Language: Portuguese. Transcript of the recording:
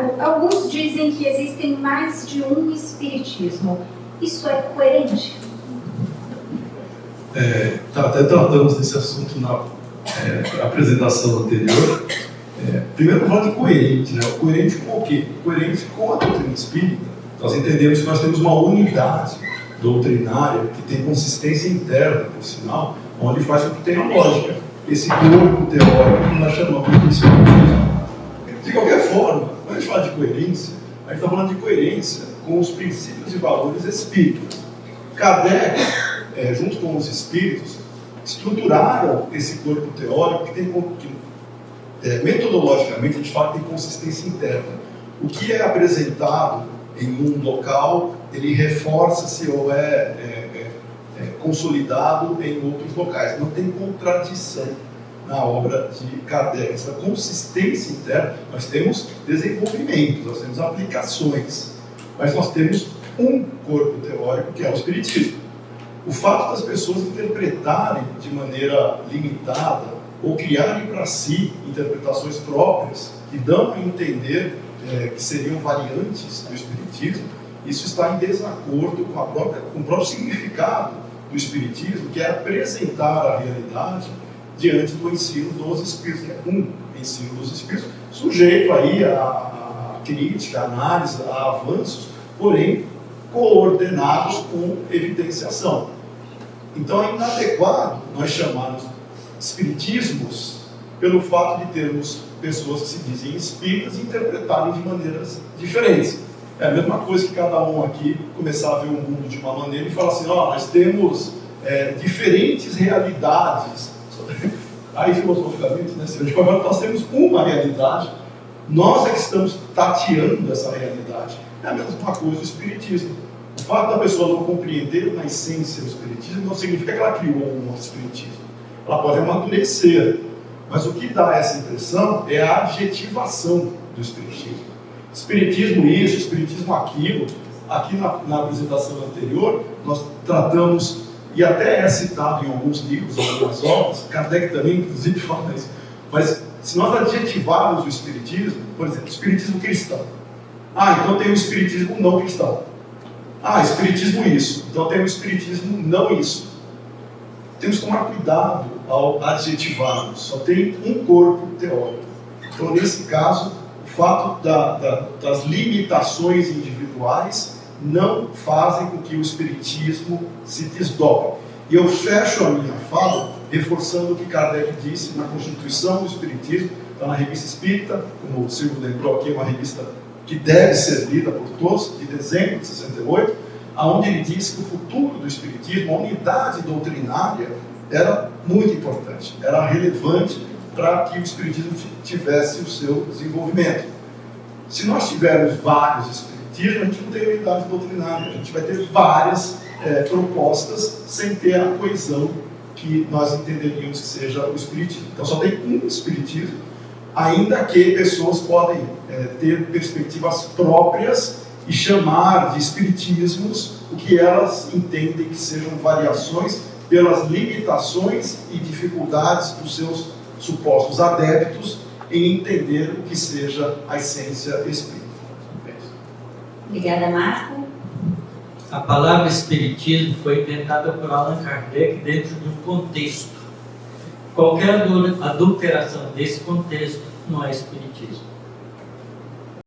Marco, alguns dizem que existem mais de um espiritismo. Isso é coerente? Até tratamos desse assunto na apresentação anterior. Primeiro, vamos falar de coerente, né? Coerente com o quê? Coerente com a doutrina espírita. Nós entendemos que nós temos uma unidade doutrinária que tem consistência interna, por sinal, onde faz com que tenha lógica. Esse corpo teórico que nós chamamos de espiritismo. De qualquer forma, quando a gente fala de coerência, a gente está falando de coerência com os princípios e valores espíritas. Kardec, junto com os espíritos, estruturaram esse corpo teórico que tem metodologicamente a gente fala que tem consistência interna. O que é apresentado em um local, ele reforça-se ou consolidado em outros locais. Não tem contradição na obra de Kardec. Essa consistência interna, nós temos desenvolvimento, nós temos aplicações, mas nós temos um corpo teórico que é o Espiritismo. O fato das pessoas interpretarem de maneira limitada ou criarem para si interpretações próprias que dão a entender que seriam variantes do Espiritismo, isso está em desacordo com o próprio significado do Espiritismo, que é apresentar a realidade diante do ensino dos Espíritos, que é um ensino dos Espíritos, sujeito aí a crítica, a análise, a avanços, porém coordenados com evidenciação. Então é inadequado nós chamarmos espiritismos pelo fato de termos pessoas que se dizem espíritas e interpretarem de maneiras diferentes. É a mesma coisa que cada um aqui começar a ver o mundo de uma maneira e falar assim, nós temos diferentes realidades. Aí filosoficamente, né, agora nós temos uma realidade, nós é que estamos tateando essa realidade. É a mesma coisa do espiritismo. O fato da pessoa não compreender na essência do espiritismo não significa que ela criou um novo espiritismo. Ela pode amadurecer, mas o que dá essa impressão é a adjetivação do espiritismo. Espiritismo isso, espiritismo aquilo. Aqui na apresentação anterior, nós tratamos, e até é citado em alguns livros, em algumas obras, Kardec também, inclusive, fala isso, mas se nós adjetivarmos o espiritismo, por exemplo, espiritismo cristão, então tem o espiritismo não cristão. Espiritismo isso, então tem o espiritismo não isso. Temos que tomar cuidado ao adjetivarmos, só tem um corpo teórico. Então, nesse caso, o fato das limitações individuais não fazem com que o espiritismo se desdobre. E eu fecho a minha fala reforçando o que Kardec disse na Constituição do Espiritismo, está na Revista Espírita, como o Silvio lembrou aqui, é uma revista que deve ser lida por todos, de dezembro de 68, onde ele disse que o futuro do Espiritismo, a unidade doutrinária, era muito importante, era relevante para que o Espiritismo tivesse o seu desenvolvimento. Se nós tivermos vários Espiritismos, a gente não tem unidade doutrinária, a gente vai ter várias propostas sem ter a coesão que nós entenderíamos que seja o Espiritismo. Então só tem um Espiritismo, ainda que pessoas podem ter perspectivas próprias e chamar de espiritismos o que elas entendem que sejam variações pelas limitações e dificuldades dos seus supostos adeptos em entender o que seja a essência espírita. Obrigada, Marco. A palavra espiritismo foi inventada por Allan Kardec dentro de um contexto. Qualquer adulteração desse contexto não é espiritismo.